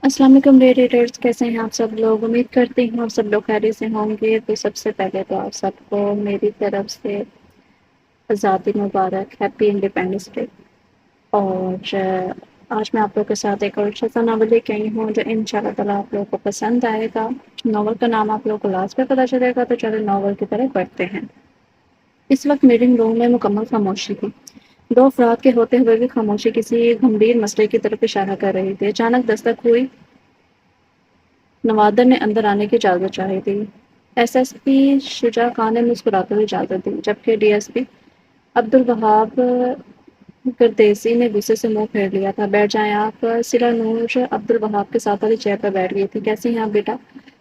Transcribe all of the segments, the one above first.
السلام علیکم ریڈیٹرز، کیسے ہیں آپ سب لوگ؟ امید کرتی ہوں آپ سب لوگ خیریت سے ہوں گے۔ تو سب سے پہلے تو آپ سب کو میری طرف سے آزادی مبارک، ہیپی انڈیپینڈنس ڈے۔ اور آج میں آپ لوگوں کے ساتھ ایک اور اچھا سا ناول لے کے آئی ہوں جو ان شاء اللہ تعالیٰ آپ لوگوں کو پسند آئے گا۔ ناول کا نام آپ لوگوں کو لاسٹ میں پتہ چلے گا، تو چلو ناول کی طرف بڑھتے ہیں۔ اس وقت میٹنگ روم میں مکمل خاموشی تھی۔ دو افراد کے ہوتے ہوئے بھی خاموشی کسی گمبھیر مسئلے کی طرف اشارہ کر رہی تھی۔ اچانک دستک ہوئی۔ نوادر نے اندر آنے کی اجازت چاہی تھی۔ ایس پی شجاع خان نے مسکراتے ہوئے اجازت دی، جبکہ ڈی ایس پی عبدالوہاب گردیسی نے غصے سے منہ پھیر لیا تھا۔ بیٹھ جائیں آپ۔ سلا نور عبدالوہاب کے ساتھ والی چیئر پر بیٹھ گئی تھی۔ کیسی ہیں آپ بیٹا؟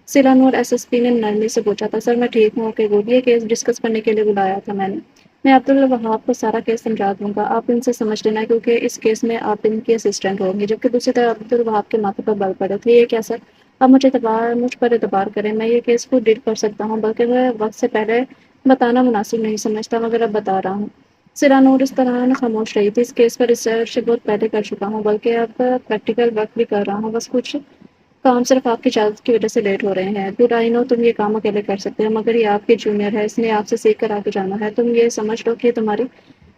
سلا نور ایس پی نے نرمی سے پوچھا تھا۔ سر میں ٹھیک ہوں کہ یہ کیس ڈسکس کرنے کے لیے بلایا تھا میں عبدالوہاب کو سارا کیس سمجھا دوں گا، آپ ان سے سمجھ لینا، کیونکہ اس کیس میں آپ ان کی اسسٹنٹ ہوں گی۔ جبکہ دوسری طرف عبدالوہاب کے ماتھے پر بل پڑے تھے۔ یہ کیا سر؟ اب مجھ پر اعتبار کریں، میں یہ کیس کو ڈیل کر سکتا ہوں، بلکہ میں وقت سے پہلے بتانا مناسب نہیں سمجھتا، مگر اب بتا رہا ہوں۔ سلا نور اس طرح خاموش رہی تھی۔ اس کیس پر ریسرچ بہت پہلے کر چکا ہوں، بلکہ اب پریکٹیکل ورک بھی کر رہا ہوں، بس کچھ کام صرف آپ کی اجازت کی وجہ سے لیٹ ہو رہے ہیں۔ گڈ، آئی نو تم یہ کام اکیلے کر سکتے ہو، مگر یہ آپ کے جونیئر ہے، اس نے آپ سے سیکھ کر آگے جانا ہے۔ تم یہ سمجھ لو کہ تمہاری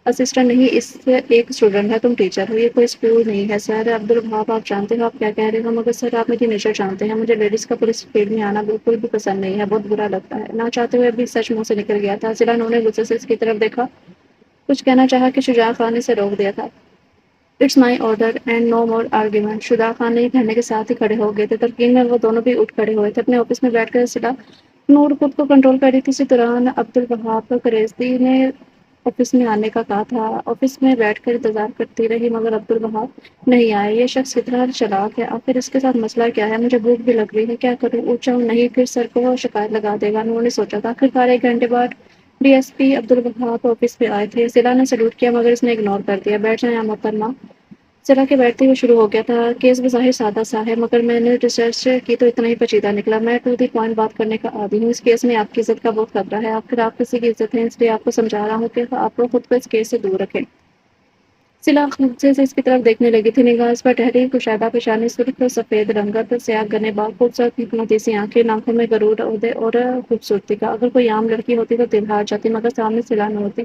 اسسٹنٹ نہیں، اس سے ایک اسٹوڈنٹ ہے، تم ٹیچر ہو، یہ کوئی اسکول نہیں ہے۔ سر عبدالوہاب، آپ جانتے ہو آپ کیا کہہ رہے ہو، مگر سر آپ میری نیچر جانتے ہیں، مجھے لیڈیز کا پولیس فیلڈ میں آنا بالکل بھی پسند نہیں ہے، بہت برا لگتا ہے۔ نہ چاہتے ہوئے بھی سچ منہ سے نکل گیا تھا۔ سلا نور نے غصے سے اس کی طرف دیکھا، کچھ کہنا چاہا کہ شجاع خان نے اسے روک دیا تھا۔ It's my order and no more argument. Shuja Khan نے کہنے کے ساتھ ہی کھڑے ہو گئے تھے۔ تلقین میں وہ دونوں بھی اٹھ کھڑے ہوئے تھے۔ اپنے آفس میں بیٹھ کر سلا نور خود کو کنٹرول کر رہی تھی۔ اسی دوران عبدالوہاب قریشی نے آفس میں آنے کا کہا تھا۔ آفس میں بیٹھ کر انتظار کرتی رہی، مگر عبدالوہاب نہیں آئے۔ یہ شخص کتنا چالاک ہے، آخر اس کے ساتھ مسئلہ کیا ہے؟ مجھے بھوک بھی لگ رہی ہے، کیا کروں؟ اونچاؤں نہیں، پھر سر کو شکایت لگا دے گا، نور نے سوچا تھا۔ آخرکار ایک گھنٹے بعد D S P Abdul Wahab office میں آئے تھے۔ سلا نے سلوٹ کیا، مگر اس نے اگنور کر دیا۔ بیٹھ جائیں محترمہ۔ سلا کے بیٹھتے ہوئے شروع ہو گیا تھا۔ کیس بظاہر سادہ سا ہے، مگر میں نے ریسرچ کی تو اتنا ہی پیچیدہ نکلا۔ میں ٹو دی پوائنٹ بات کرنے کا عادی ہوں۔ اس کیس میں آپ کی عزت کا بہت خطرہ ہے، آخر آپ کسی کی عزت ہیں، اس لیے آپ کو سمجھا رہا ہوں کہ آپ لوگ خود کو اس کیس سے دور رکھیں۔ سلا غصے سے اس کی طرف دیکھنے لگی تھی، نگاہ اس پر ٹھہری۔ کشادہ پیشانی، سرخ سفید رنگت، سیاہ گنے بال، خوبصورت مقناطیسی آنکھیں، آنکھوں میں غرور، عہدے اور خوبصورتی کا۔ اگر کوئی عام لڑکی ہوتی تو دل ہار جاتی، مگر سامنے سلا نور تھی،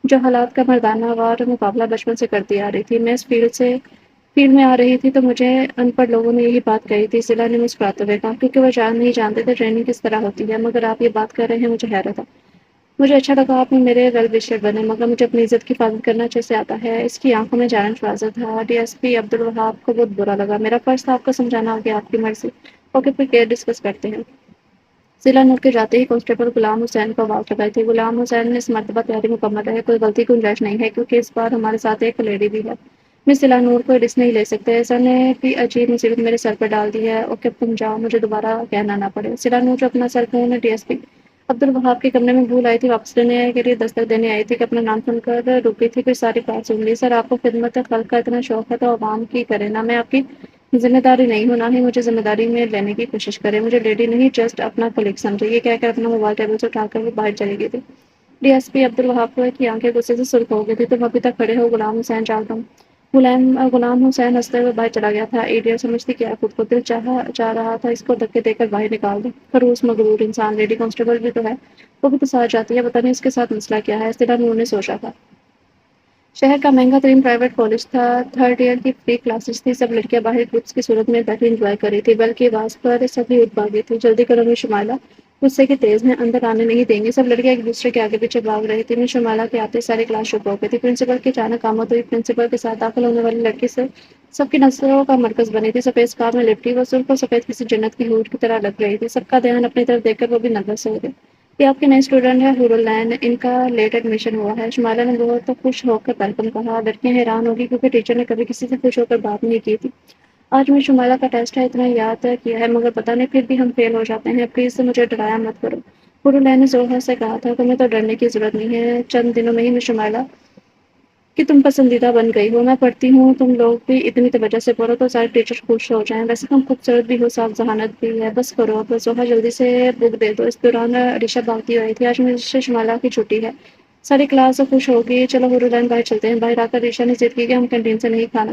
جو حالات کا مردانہ وار مقابلہ بچپن سے کرتی آ رہی تھی۔ میں اس فیلڈ میں آ رہی تھی تو مجھے ان پڑھ لوگوں نے یہی بات کہی تھی، سلا نے مسکراتے ہوئے کہا، کیونکہ وہ نہیں جانتے تھے ٹریننگ کس طرح ہوتی ہے، مگر آپ یہ بات کر رہے ہیں، مجھے حیرت ہے۔ مجھے اچھا لگا آپ میرے ویل وشر بنے، مگر مجھے اپنی عزت کی حفاظت کرنا اچھے سے آتا ہے۔ اس کی آنکھوں میں چیلنج واضح تھا۔ ڈی ایس پی عبدالوہاب کو بہت برا لگا۔ میرا فرض تھا آپ کو سمجھانا، ہوگا آپ کی مرضی۔ اوکے، پھر کیس ڈسکس کرتے ہیں۔ سلا نور کے جاتے ہی کانسٹیبل غلام حسین کو آواز لگائی تھی۔ غلام حسین نے اس مرتبہ تیاری مکمل ہے، کوئی غلطی گنجائش نہیں ہے، کیونکہ اس بار ہمارے ساتھ ایک لیڈی بھی ہے۔ میں سلا نور کو رسک نہیں لے سکتے، سر نے بھی عجیب مصیبت میرے سر پر ڈال دی ہے۔ اوکے تم جاؤ، مجھے دوبارہ کہنا نہ پڑے۔ سلا نور جو اپنا سر phone D S P Abdul Wahab کے کمرے میں بھول آئی تھی، واپس لینے کے لیے دستک دینے آئی تھی کہ اپنا نام سن کر رکی تھی، پھر ساری بات سن لی۔ سر آپ کو خدمت خلق کا اتنا شوق ہے تو عوام کی کرے نا، میں آپ کی ذمہ داری نہیں ہوں، نہ ہی مجھے ذمہ داری میں لینے کی کوشش کرے، مجھے لیڈی نہیں جسٹ اپنا کلیگ سمجھے۔ یہ کہہ کر اپنا موبائل ٹیبل سے اٹھا کر وہ باہر چلی گئی تھی۔ ڈی ایس پی عبدالوہاب کی آنکھیں غصے سے سرخ ہو گئی تھی۔ تم ابھی تک کھڑے ہو؟ غلام حسین چال تم۔ غلام حسین ہنستے ہوئے باہر چلا گیا تھا۔ ایڈیٹ سمجھتی کیا خود کو، دل چاہ رہا تھا اس کو دھکے دے کر باہر نکال دے۔ خروس مغرور انسان، لیڈی کانسٹیبل بھی تو ہے، وہ بھی تو ساتھ جاتی ہے، پتہ نہیں اس کے ساتھ مسئلہ کیا ہے، سلا نور نے سوچا تھا۔ شہر کا مہنگا ترین پرائیویٹ کالج تھا، تھرڈ ایئر کی فری کلاسز تھی، سب لڑکیاں باہر گروپس کی صورت میں بیٹھی انجوائے کر رہی تھی، بلکہ آواز پر سبھی اٹھ بھاگی تھی۔ جلدی کرو میں شمائلہ، غصے کے تیز میں اندر آنے نہیں دیں گے، سب لڑکیاں ایک دوسرے کے آگے پیچھے بھاگ رہی تھی۔ میں شمائلہ کے آتے ساری کلاس چپ ہو گئی تھی۔ پرنسپل کی اچانک آمد ہوئی، پرنسپل کے ساتھ داخل ہونے والی لڑکی سے سب کی نظروں کا مرکز بنی تھی۔ سفید اسکارف میں لپٹی وہ سرخ اور سفید کسی جنت کی حور کی طرح لگ رہی تھی۔ سب کا دھیان اپنی طرف دیکھ کر وہ بھی نروس ہو گئے۔ یہ آپ کے نئے اسٹوڈنٹ ہے حور العین، ان کا لیٹ ایڈمیشن ہوا ہے، شمائلہ نے بہت خوش ہو کر ویلکم کہا۔ لڑکیاں حیران ہوگی کیونکہ ٹیچر نے کبھی کسی سے خوش ہو کر بات نہیں کی تھی۔ آج میں شمائلہ کا ٹیسٹ ہے، اتنا یاد کیا ہے، مگر پتہ نہیں پھر بھی ہم فیل ہو جاتے ہیں، پلیز مجھے ڈرایا مت کرو، حور العین نے زور سے کہا تھا۔ تمہیں تو ڈرنے کی ضرورت نہیں ہے، چند دنوں میں ہی میں شمائلہ کہ تم پسندیدہ بن گئی ہو، میں پڑھتی ہوں تم لوگ بھی اتنی توجہ سے پڑھو تو سارے ٹیچر خوش ہو جائیں، ویسے تم خوبصورت بھی ہو، صاف ذہانت بھی ہے، بس کرو اب زوہا جلدی سے بک دے دو۔ اس دوران ریشا بھاگتی آئی تھی۔ آج مجھے شمائلہ کی چھٹی ہے، ساری کلاس خوش ہوگی، چلو حور العین باہر چلتے ہیں۔ باہر آ کر ریشا نے ضد کی کہ ہم کینٹین سے نہیں کھانا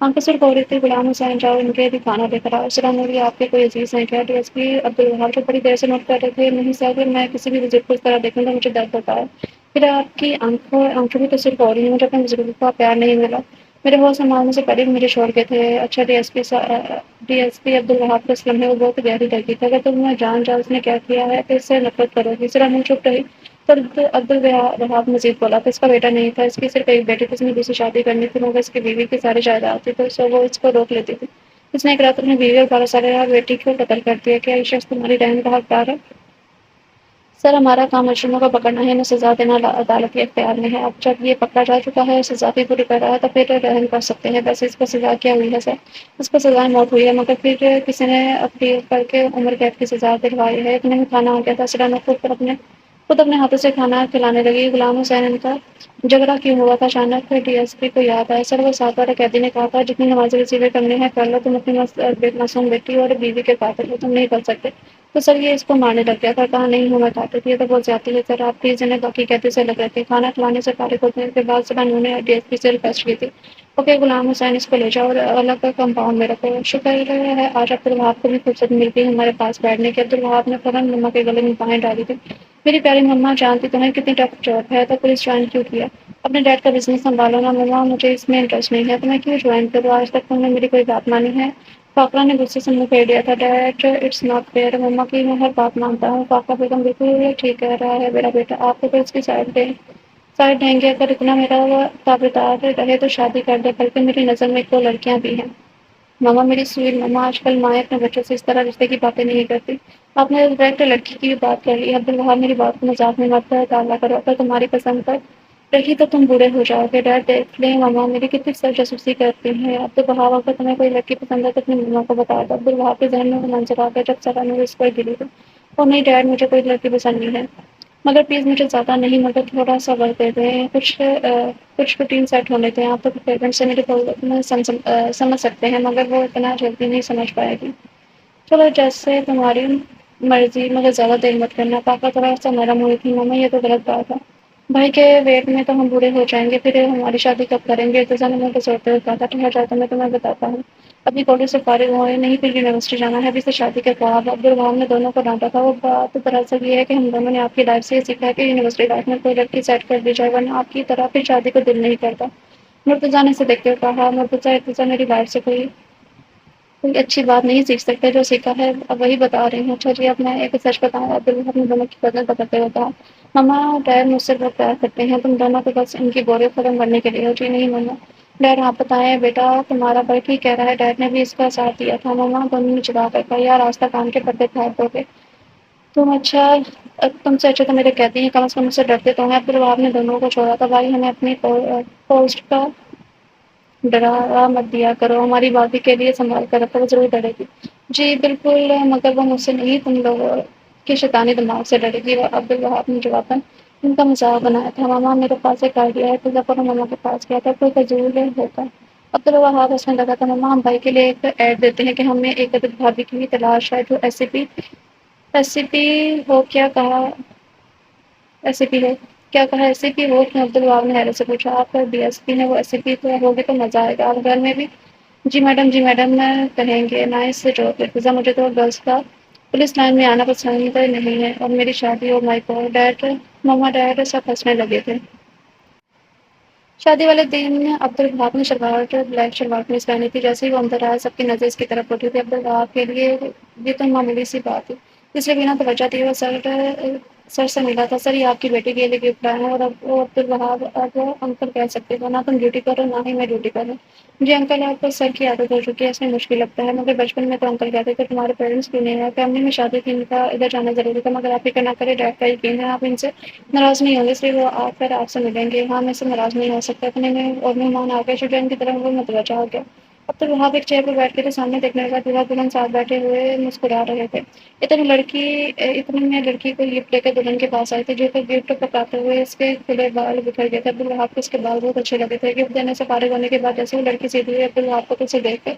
آنکھیں سرخ ہو رہی تھی۔ غلام حسین جاؤ ان کے بھی کھانا لے کر آؤ۔ سلام نوری آپ کے کوئی عزیز ہیں کیا؟ ڈی ایس پی عبدالوہاب جو بڑی دیر سے نوٹ کر رہے تھے۔ نہیں سر، میں کسی بھی وزٹ کو اس طرح دیکھوں گا مجھے درد ہوتا ہے۔ پھر آپ کی آنکھیں بھی تو صرف ہو رہی ہیں، مجھے اپنے بزرگوں کا پیار نہیں ملا۔ میرے ہوش سنبھالنے سے پہلے مجھے چھوڑ کے تھے۔ اچھا ڈی ایس پی عبدالوہاب کا اسلم ہے، وہ بہت گہری لگی تھی۔ اگر تم جان جاؤ اس نے کیا کیا ہے تو اس سے نفرت کرو گی۔ ذرا منہ چپ رہی تو عبدالوہاب مزید بولا تھا اس کا بیٹا نہیں تھا، اس کی صرف ایک بیٹی تھی، اس نے دوسری شادی کرنی تھی، مگر اس کی بیوی کی ساری جائیداد تھی تو وہ اس کو روک لیتی تھی۔ اس نے ایک رات اپنی بیوی اور 12 سالہ بیٹی کو قتل کر دیا۔ کیا یہ شخص تمہاری رحم کا حقدار ہے؟ سر ہمارا کام مجرموں کو پکڑنا ہے، انہیں سزا دینا عدالت کے اختیار میں ہے۔ اب جب یہ پکڑا جا چکا ہے، سزا بھی پوری کر رہا ہے تو پھر رحم کر سکتے ہیں۔ ویسے اس کو سزا کیا ہوئی ہے سر؟ اس کو سزائے موت ہوئی ہے، مگر پھر کسی نے اپیل کر کے عمر قید کی سزا دلوائی ہے۔ اتنے میں کھانا آ گیا تھا۔ سرا نے خود اپنے ہاتھوں سے کھانا کھلانے لگی۔ غلام حسین ان کا جھگڑا کیوں ہوا تھا؟ اچانک ڈی ایس پی کو یاد آیا۔ سر وہ 7 بار قیدی نے کہا تھا جتنی نمازیں وصیلے کرنی ہے کر لو، تم اپنی معصوم بیٹی اور بیوی کے قاتل ہو، تم نہیں کر سکتے۔ تو سر یہ اس کو مارنے لگ گیا تھا، کہا نہیں ہوں میں قاتل، یہ تو بہت زیادتی ہے سر، آپ پلیز انہیں باقی قیدی سے الگ رکھیں۔ کھانا کھلانے سے فارغ ہونے کے بعد صبح انہوں نے ڈی ایس پی سے ریکویسٹ کی تھی، اوکے غلام حسین اس کو لے جاؤ اور الگ کمپاؤنڈ میں رکھو۔ شکر ہے آج عبدالوہاب کو بھی فرصت مل گئی ہمارے پاس بیٹھنے کی۔ عبدالوہاب نے فوراً مما کے گلے میں بائیں ڈالی تھی۔ میری پیاری مما، جانتی تمہیں کتنی ٹف جاب ہے تو پولیس جوائن کیوں کیا؟ اپنے ڈیڈ کا بزنس سنبھالو نا مما، مجھے اس میں انٹرسٹ نہیں ہے تو میں کیوں جوائن کروں؟ آج تک تم نے میری کوئی بات مانی ہے؟ فاقرہ نے غصے سے منہ پھیر لیا تھا۔ ڈیڈ اٹس ناٹ فیئر مما کی میں ہر بات مانتا ہوں۔ فاقرہ بیگم بالکل ٹھیک کہہ رہا ہے میرا بیٹا، آپ کو اس کی سائڈ دیں گے؟ اگر اتنا میرا تابعدار رہے تو شادی کر دے، بلکہ میری نظر میں 2 لڑکیاں بھی ہیں۔ ماما میری سویٹ ماما، آج کل مائیں اپنے بچوں سے اس طرح رشتے کی باتیں نہیں کرتی۔ آپ نے ڈائریکٹ لڑکی کی بھی بات کر لی۔ عبدالوہاب میری بات کو مذاق میں مت ڈالا کرو، اگر تمہاری پسند پر رہی تو تم برے ہو جاؤ گے۔ ڈیڈ دیکھ لیں ماما میری کتنی سر جاسوسی کرتی ہیں۔ عبدالوہاب اگر تمہیں کوئی لڑکی پسند ہے تو اپنی ماما کو بتا دو۔ عبدالوہاب کے ذہن میں وہ منظر آ گیا جب سرا نے اس پر گری تھی۔ او نہیں ڈیڈ، مجھے کوئی لڑکی پسند نہیں ہے، مگر پلیز مجھے زیادہ نہیں مگر تھوڑا سا وقت دے دیں، کچھ روٹین سیٹ ہونے دیں۔ آپ تو پیرنٹس سے میری پرابلم سمجھ سکتے ہیں مگر وہ اتنا جلدی نہیں سمجھ پائے گی۔ چلو جیسے تمہاری مرضی، مگر زیادہ دیر مت کرنا۔ پاپا تھوڑا سا نرم ہوئی تھی۔ ماما یہ تو غلط بات ہے، بھائی کے ویٹ میں تو ہم بوڑھے ہو جائیں گے، پھر ہماری شادی کب کریں گے؟ ارتضیٰ نے منہ پسوڑتے ہوئے کہا تھا، ٹھہر جاؤ تو میں تمہیں بتاتا ہوں۔ ابھی کالج سے فارغ ہوئے نہیں، پھر یونیورسٹی جانا ہے، ابھی سے شادی کے خواب۔ عبدالوہاب نے دونوں کو ڈانٹا تھا۔ وہ بات دراصل یہ ہے کہ ہم دونوں نے آپ کی لائف سے یہ سیکھا ہے کہ یونیورسٹی لائف میں کوئی لڑکی سیٹ کر دی جائے ورنہ آپ کی طرح پھر شادی کو دل نہیں کرتا۔ مرتضیٰ نے اسے دیکھتے ہوئے کہا، ارتضیٰ میری لائف سے کوئی اچھی بات نہیں سیکھ سکتے، جو سیکھا ہے اب وہی بتا رہی ہوں۔ اچھا جی اب میں ایک سچ بتاؤں؟ عبدالوہاب نے دونوں کی قدر بتاتے ہوئے کہا، ماما ڈیڈ مجھ سے بہت پیار کرتے ہیں، تم دونوں کو بس ان کی بورے ختم کرنے کے لیے ہو۔ جی نہیں ماما، ڈیڈ آپ بتائیں بیٹا، تمہارا بھائی ٹھیک کہہ رہا ہے، ڈیڈ نے بھی اس کا ساتھ دیا تھا۔ ماما دونوں نے جواب کہا، یار آج تک کان کے پردے پھاڑ دو گے تم سے اچھا تو میرے کہتی ہیں، کم از کم مجھ سے ڈرتے تو ہیں۔ عبدالوہاب نے دونوں کو چھوڑا تھا، بھائی ہمیں اپنی پوسٹ کا ڈرا مت دیا کرو، ہماری بھابھی کے لیے سنبھال کر رکھو، وہ ضرور ڈرے گی۔ جی بالکل، مگر وہ مجھ سے نہیں، تم لوگوں کے شیطانی دماغ سے ڈرے گی۔ عبدالوہاب نے جواباً ان کا مذاق بنایا تھا۔ ماما میرے پاس ایک آئیڈیا ہے، ارتضیٰ ماما کے پاس گیا تھا، کوئی فضول ہوگا۔ عبدالوہاب ہنسنے لگا تھا، ماما ہم بھائی کے لیے ایک ایڈ دیتے ہیں کہ ہمیں ایک عدد بھابھی کی تلاش ہے جو ایس سی پی ہو۔ کیا کہا ایس سی پی ہو؟ عبدالوہاب نے حیرت سے پوچھا، آپ کا ڈی ایس پی نے وہ ایس سی پی تو ہوگی تو مزہ آئے گا، آپ گھر میں بھی؟ جی میڈم میں کہیں گے نا اس سے جو ارتضیٰ مجھے تو گرلس کا پولیس لائن میں آنا پسند نہیں ہے اور میری شادی اور مائی گاڈ ڈیڈ ماما ڈیڈ سب ہنسنے لگے تھے۔ شادی والے دن عبدالوہاب نے بلیک شلوار قمیض پہنی تھی۔ جیسے ہی وہ اندر آیا سب کی نظر اس کی طرف اٹھی تھی۔ عبدالوہاب کے لیے یہ تو معمولی سی بات تھی، اس لیے بنا توجہ دیے وہ سر سے ملا تھا۔ سر یہ آپ کی بیٹی کے لیے گفٹ آیا ہے۔ اور اب وہ عبدالوہاب اب انکل کہہ سکتے ہو، نہ تم ڈیوٹی کرو نہ ہی میں ڈیوٹی کروں۔ جی انکل آپ کو سر کی عادت ہو چکی ہے، اس میں مشکل لگتا ہے، مگر بچپن میں تو انکل کہتے تھے تمہارے پیرنٹس کیوں نہیں ہے، فیملی میں شادی تھی، ان کا ادھر جانا ضروری تھا، مگر آپ فکر نہ کرے، ڈیڈ کا یقین ہے آپ ان سے ناراض نہیں ہوں گے، اس لیے وہ آ کر آپ سے ملیں گے۔ ہاں میں سے ناراض نہیں ہو سکتا۔ اتنے میں اور مہمان آ گئے، شوٹین کی طرف وہ متوجہ ہو گیا۔ عبدالوہاب ایک چیئر پر بیٹھ کے تھے، سامنے دیکھنے لگا، دولہا دلہن ساتھ بیٹھے ہوئے مسکرا رہے تھے۔ اتنے میں لڑکی کو گفٹ لے کر دلہن کے پاس آئی تھی، جو کہ گفٹ پکڑاتے ہوئے اس کے کھلے بال بکھر گئے تھے۔ عبدالوہاب کو اس کے بال بہت اچھے لگے تھے۔ گفٹ دینے سے فارغ ہونے کے بعد جیسے وہ لڑکی سیدھی ہوئی، عبدالوہاب کو اسے دیکھ کر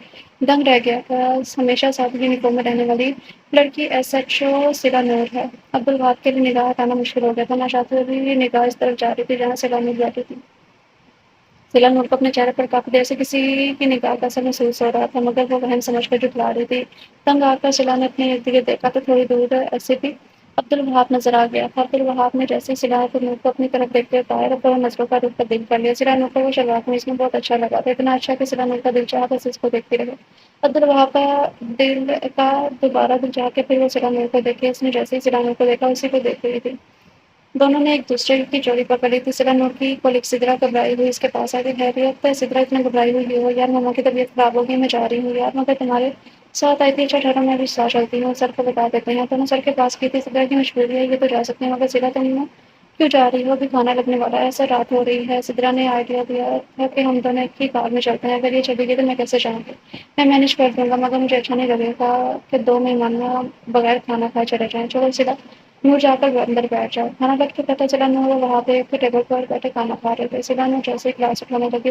دنگ رہ گیا تھا۔ ہمیشہ ساتھ یونیفارم میں رہنے والی لڑکی ایس ایچ او سلا نور ہے۔ عبدالوہاب کے لیے نگاہ ہٹانا مشکل ہو گیا تھا، ناچاہتے ہوئے نگاہ اس طرف جا رہی تھی جہاں سلا نور بیٹھی تھی۔ ضلع نور کو اپنے چہرے پر کافی دیر سے کسی کی نگاہ کا اثر محسوس ہو رہا تھا، مگر وہ وہم سمجھ کر جھٹلا رہی تھی۔ تنگ آ کر ضلع نے اپنے ارد گرد دیکھا تو تھوڑی دور ایسے بھی عبدالوہاب نظر آ گیا تھا۔ عبدالوہاب نے جیسے ہی ضلع کو نور کو اپنی طرف دیکھتے ہوئے کہا، رب نظروں کا رخ تبدیل کر لیا۔ ضلع نور کو وہ شلوار قمیص میں بہت اچھا لگا تھا، اتنا اچھا کہ ضلع نور کا دل چاہا بس اس کو دیکھتی رہے۔ عبدالوہاب کا دوبارہ دل چاہا کہ پھر وہ ضلع نور کو دیکھے۔ اس نے جیسے ہی ضلع نور کو دیکھا اسی کو دیکھ رہی تھی۔ دونوں نے ایک دوسرے کی جوڑی پکڑ لی تھی۔ ضلع نور کی کولیگ سدرا گھبرائی ہوئی اس کے پاس آ گئی۔ خیریت سدرا، اتنا گھبرائی ہوئی ہو؟ یار مما کی طبیعت خراب ہوگی، میں جا رہی ہوں یار، مگر تمہارے ساتھ آئی تھی، اچھا ٹھہرو میں بھی ساتھ چلتی ہوں، سر کو بتا دیتے ہیں۔ دونوں سر کے پاس کی تھی۔ سدرا کی مجبوری ہے، یہ تو جا سکتے ہیں، مگر سدرا تم کیوں جا رہی ہو؟ ابھی کھانا لگنے والا ہے، سر رات ہو رہی ہے۔ سدرا نے آئیڈیا دیا تھا کہ ہم دونوں ایک ہی کار میں چلتے ہیں، اگر یہ چلی گئی تو میں کیسے جاؤں گی؟ میں مینج کر دوں گا، مگر مجھے اچھا نہیں لگے گا کہ دو مہمان بغیر کھانا کھائے چلے جائیں۔ چلو ضلع نور جا کر اندر بیٹھ جاؤ۔ کھانا لگ کے پتہ چلا نور وہاں پہ ایک ٹیبل پر بیٹھے کھانا کھا رہے تھے۔ ضلع نور جیسے ہی گلاس اٹھانے لگی،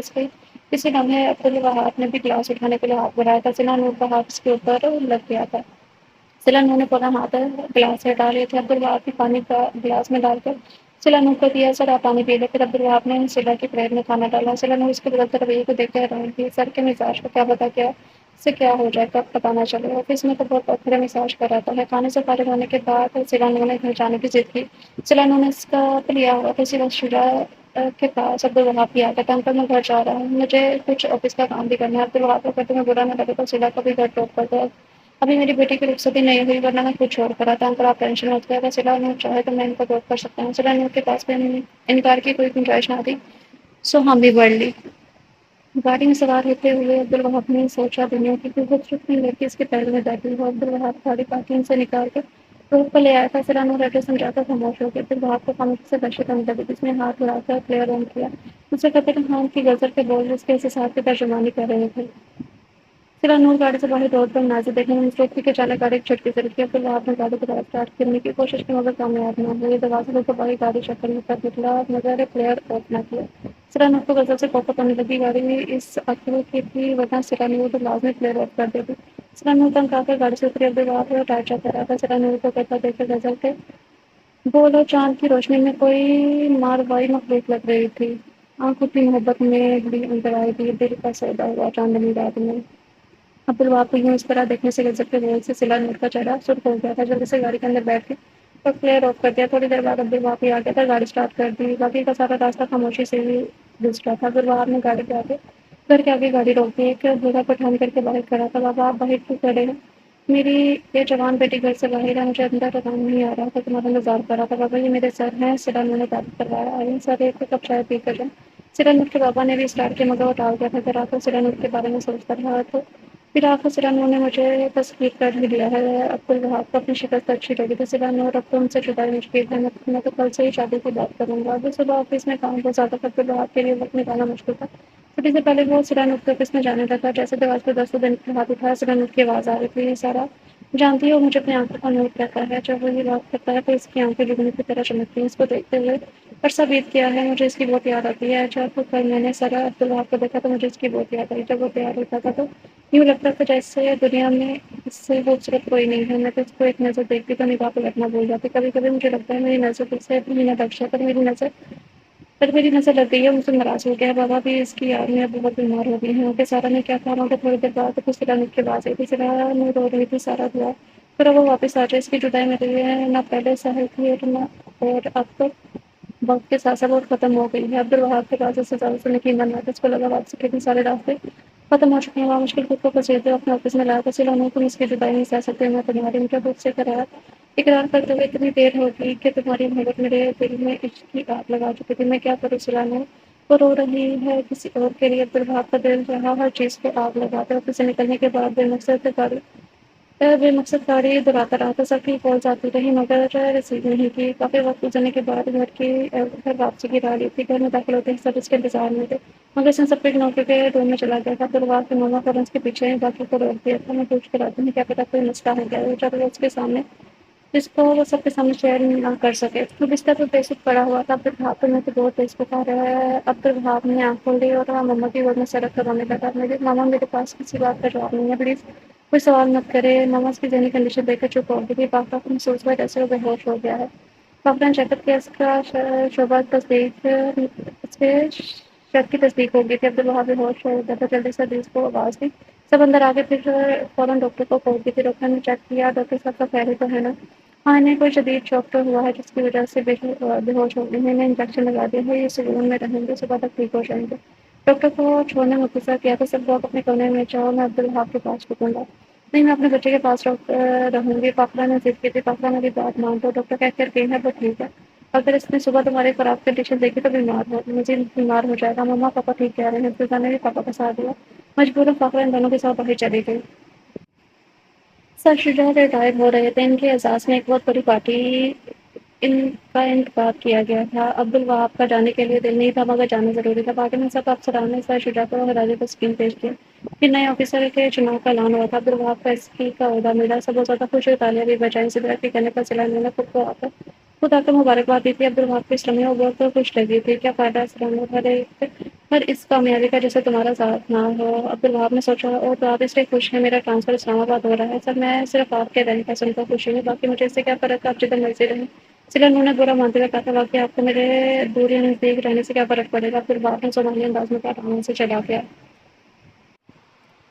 اسی لمحے عبدالوہاب نے بھی گلاس اٹھانے کے لیے ہاتھ بڑھایا تھا۔ ضلع نور کا ہاتھ اس کے اوپر لگ گیا تھا۔ ضلع نور نے فوراً ہاتھ گلاس سے ہٹا لیے تھے۔ عبدالوہاب بھی پانی کا گلاس میں ڈال کر ضلع نور کو دیا، سر آپ پانی پی لیں۔ پھر عبدالوہاب نے ضلع کی پلیٹ میں کھانا ڈالا۔ ضلع نور اس کے بدلتے رویے کو دیکھ کر حیران تھی، سر کے مزاج کو کیا پتا کیا سے کیا ہو جائے کب پتہ نہ چلے۔ آفس میں تو بہت پتھرے مزاج کا رہتا ہے۔ کھانے سے فارغ ہونے کے بعد ضلع نور نے گھر جانے کی ضد کی۔ ضلع نور نے اس کا لیا ہوا تھا، اسی وقت شجاع کے پاس عبدالوہاب بھی آ گیا تھا، انکل میں گھر جا رہا ہوں، مجھے کچھ آفس کا کام بھی کرنا ہے۔ عبدالوہاب کو کرتے میں برا نہ لگے تو ضلع کو بھی گھر ڈراپ کر دو، ابھی میری بیٹی کی رخصتی نہیں ہوئی ورنہ میں کچھ اور کرا تھا۔ انکل آپ ٹینشن مت لیں، اگر ضلع نور چاہے تو میں ان کو ڈراپ کر سکتا ہوں۔ ضلع نور کے پاس بھی انکار کی کوئی گنجائش نہ تھی، سو ہم بھی بڑھ لی۔ گاڑی میں سوار ہوتے ہوئے عبدالوہاب نے سوچا، دنیا کی کوئی خوبصورت لڑکی اس کے پہلو میں بیٹھی ہو۔ عبدالوہاب گاڑی پارکنگ سے نکال کر روڈ پر لے آیا تھا۔ ضلع نور ایڈریس سمجھا کر خاموش ہو گئی۔ عبدالوہاب کو خاموشی سے دہشت آنے لگی، اس نے ہاتھ اڑا کر پلیئر آن کیا۔ اسے قطر خان کی غزل کے بول جس کے احساسات کی ترجمانی کر رہے تھے۔ ضلع نور گاڑی سے باہر روڈ پر مناظر دیکھنے میں مصروف تھی کہ اچانک گاڑی ایک جھٹکے سے رکی۔ عبدالوہاب نے گاڑی کو دوبارہ اسٹارٹ کرنے کی کوشش کی مگر کامیاب نہ ہوئی۔ دروازے سے باہر گاڑی شکل پر نکلا مگر پلیئر آف نہ کیا۔ ضلع نور کو غزل سے کوفت ہونے لگی، گاڑی اس عقل کی تھی ورنہ ضلع نور لازمی پلیئر آف کر دیتی۔ ضلع نور تنگ آ کر گاڑی سے اتری۔ عبدالوہاب ٹائر چاہتا رہا تھا۔ ضلع نور کو کہتا دیکھ کر غزل کے بول اور چاند کی روشنی میں کوئی ماروائی مخلوق لگ رہی تھی۔ آنکھوں کی محبت میں بھی اندر آئی تھی، دل کا سودا ہوا چاندنی رات میں۔ عبدالوہاب کو یوں اس طرح دیکھنے سے غضب کے بول سے ضلع نور کا چہرہ سرخ ہو گیا تھا۔ جلدی سے گاڑی کے اندر بیٹھ کے اور پلیئر آف کر دیا۔ تھوڑی دیر بعد عبدالوہاب بھی آ گیا تھا، گاڑی اسٹارٹ کر دی۔ باقی کا سارا راستہ خاموشی سے ہی گزرا تھا۔ عبدالوہاب نے گاڑی کے آگے گھر کے آگے گاڑی روک دی، ایک بوڑھا پٹھان کر کے باہر کھڑا تھا۔ بابا آپ باہر کیوں کھڑے ہیں؟ میری یہ جوان بیٹی گھر سے باہر ہے، مجھے اندر آرام نہیں آ رہا تھا، تمہارا انتظار کر رہا تھا۔ بابا یہ میرے سر ہیں، ضلع نور نے تعریف کروایا، آئیے سر ایک کپ چائے پی کر جائیں۔ ضلع نور کے بابا نے بھی اسٹارٹ کیا مگر وہ ٹال گیا تھا۔ پھر آخر ضلع نور کے بارے میں سوچتا رہا تو پھر آخر ضلع نور نے مجھے تصدیق کر ہی دیا ہے۔ عبدالوہاب کو اپنی شکست اچھی لگی تھی۔ ضلع نور اب تو ان سے جدائی مشکل ہے، میں تو کل سے ہی شادی کی بات کروں گا۔ ابھی صبح آفس میں کام بہت زیادہ تھا، عبدالوہاب کے لیے وقت نکالنا مشکل تھا۔ چھٹی سے پہلے وہ ضلع نور کے آفس میں جانے لگا، جیسے دروازے پر دستوں دینے کے ہاتھ اٹھایا، ضلع نور کی آواز آ رہی تھی، سارا جانتی ہو مجھے اپنی آنکھوں کا نور کہتا ہے، جب وہ یہ بات کرتا ہے تو اس کی آنکھیں جگنو کی طرح چمکتی ہیں۔ اس کو دیکھتے ہوئے عرصہ بیت گیا ہے، مجھے اس کی بہت یاد آتی ہے۔ جب کل میں نے سارا عبدالوہاب کو دیکھا تو مجھے اس کی بہت یاد آئی۔ جب وہ تیار ہوتا تھا تو یوں لگتا تھا جیسے دنیا میں اس سے خوبصورت کوئی نہیں ہے۔ میں تو اس کو ایک نظر دیکھتی تو نگاہ پلٹنا بھول جاتی۔ کبھی کبھی مجھے لگتا ہے میری نظر اس سے بھی نہ بخشے، پر میری نظر لگ گئی ہے، مجھ سے ناراض ہو گیا ہے۔ بابا بھی اس کی یاد میں بہت بیمار ہو گئی ہیں۔ ان کے سارا نے کیا کہا مگر تھوڑی دیر بعد کچھ ضلع نور کی آواز آئی تھی، ضلع نور رو رہی تھی، سارا دعا پھر وہ واپس آ جائے، اس کی جدائی میرے لیے نہ پہلے سہل تھی اور اب تو وقت کے ساتھ ساتھ بہت ختم ہو گئی ہے۔ عبدالوہاب کے پاس اس سے زیادہ سے یقین بنا تھا، اس کو لگا واپسی کے اتنے سارے راستے ختم ہو چکے ہیں، وہاں مشکل خود کو پسیدے اپنے آفس میں لایا تھا۔ ضلع نور تم اس کی جدائی نہیں سہ سکتے، میں تمہاری مجھے خود سے اقرار کرتے ہوئے اتنی دیر ہوگی کہ تمہاری محبت میرے دل میں عشق کی آگ لگا چکی تھی، میں کیا کروں؟ ضلع نور وہ رو رہی ہے کسی اور کے لیے۔ عبدالوہاب کا دل رہا ہر چیز کو آگ لگاتا۔ آفس سے نکلنے کے بعد بے مقصد گاڑی دہراتا رہا تھا، سب کی کالز آتی رہی مگر ریسیو نہیں کی۔ کافی وقت گزرنے کے بعد گھر واپسی کی راہ لی تھی۔ گھر میں داخل ہوتے ہی سب اس کے انتظار میں تھے مگر اس نے سب کو اگنور کر کے روم میں چلا گیا تھا۔ عبدالوہاب کے ماما فوراً اس کے پیچھے باقی کو روک دیا تھا۔ میں پوچھ کر آتی ہوں کیا پتا کوئی مسئلہ ہو گیا ہو جب وہ اس کے سامنے جس کو وہ سب کے سامنے شیئر نہ کر سکے۔ وہ بستر پر بے سکھ پڑا ہوا تھا، عبدالوہاب میں تو بہت تیز بخار ہے۔ عبدالوہاب نے آنکھ کھولی اور ماما کی گود میں سر رکھ کر رونے لگا، ماما میرے پاس کسی بات کا جواب نہیں ہے، پلیز کوئی سوال مت کرے۔ ماما اس کی ذہنی کنڈیشن دیکھ کر چپ ہو گئی تھی۔ پاپا کو محسوس ہوا جیسے وہ بے ہوش ہو گیا ہے۔ ڈاکٹر نے چیک اپ کیا، اس کا شعبہ تصدیق اس کے شک کی تصدیق ہو گئی تھی، عبدالوہاب بے ہوش ہو گیا تھا، جلدی سے حدیث کو آواز دی، سب اندر آ گئے، پھر فوراً ڈاکٹر کو کال کی تھی، ڈاکٹر نے چیک کیا، ڈاکٹر صاحب کا خیر تو ہے نا؟ ہاں انہیں کوئی شدید شوق تو ہوا ہے جس کی وجہ سے بے ہوش ہو گئی ہیں، انہیں انجیکشن لگا دیا ہے، یہ سکون میں رہیں گے، صبح تک ٹھیک ہو جائیں گے۔ ڈاکٹر کو چھوڑنے میں مختصر کیا تھا، سب لوگ اپنے کونے میں جاؤ، میں عبدالوہاب کے پاس رکوں گا، نہیں میں اپنے بچے کے پاس رہوں گی۔ پاپا نے ضد کی تھی، پاپا میری بات مان دو، ڈاکٹر کہہ کر گئی ہے وہ ٹھیک ہے، اگر اس نے صبح تمہاری خراب کنڈیشن دیکھی تو مزید بیمار ہو جائے گا۔ مما پاپا ٹھیک کہہ رہے ہیں، عبداللہ نے بھی پاپا کا ساتھ دیا، مجبوراً پاپا ان دونوں کے ساتھ باہر چلی گئی۔ سر شجاع ریٹائر ہو رہے تھے، ان کے اعزاز میں ایک بہت بڑی پارٹی ان کا انعقاد کیا گیا تھا۔ عبدالوہاب کا جانے کے لیے دل نہیں تھا مگر جانا ضروری تھا۔ پارٹی میں سب افسران نے سر شجاع کو خراج تحسین پیش کیا، پھر نئے آفیسر کے چناؤ کا اعلان ہوا تھا۔ عبدالوہاب کو ایس پی کا عہدہ ملا، سب بہت زیادہ خوش ہوئے، تالیاں بھی بجائیں، صدارت کے کہنے پر سیلانیوں نے خود آ کر مبارکباد دی تھی۔ عبدالوہاب کو اسلامیہ بہت خوش لگی تھی، کیا فائدہ اسلامیہ ہر اس کامیابی کا جیسے تمہارا ساتھ نہ ہو۔ عبدالوہاب نے سوچا، او تو آپ اس لیے خوش ہیں، میرا ٹرانسفر اسلام آباد ہو رہا ہے سر، میں صرف آپ کے رہنے پسند کا خوشی ہوں، باقی مجھے اس سے کیا فرق، آپ جدھر مرضی رہیں۔ سیلانیوں نے برا مانتے ہوئے کہا تھا، واقعی آپ کو میرے دور یا نزدیک رہنے سے کیا فرق پڑے گا۔ عبدالوہاب نے زبانی انداز میں کہا، آرام سے چلا گیا۔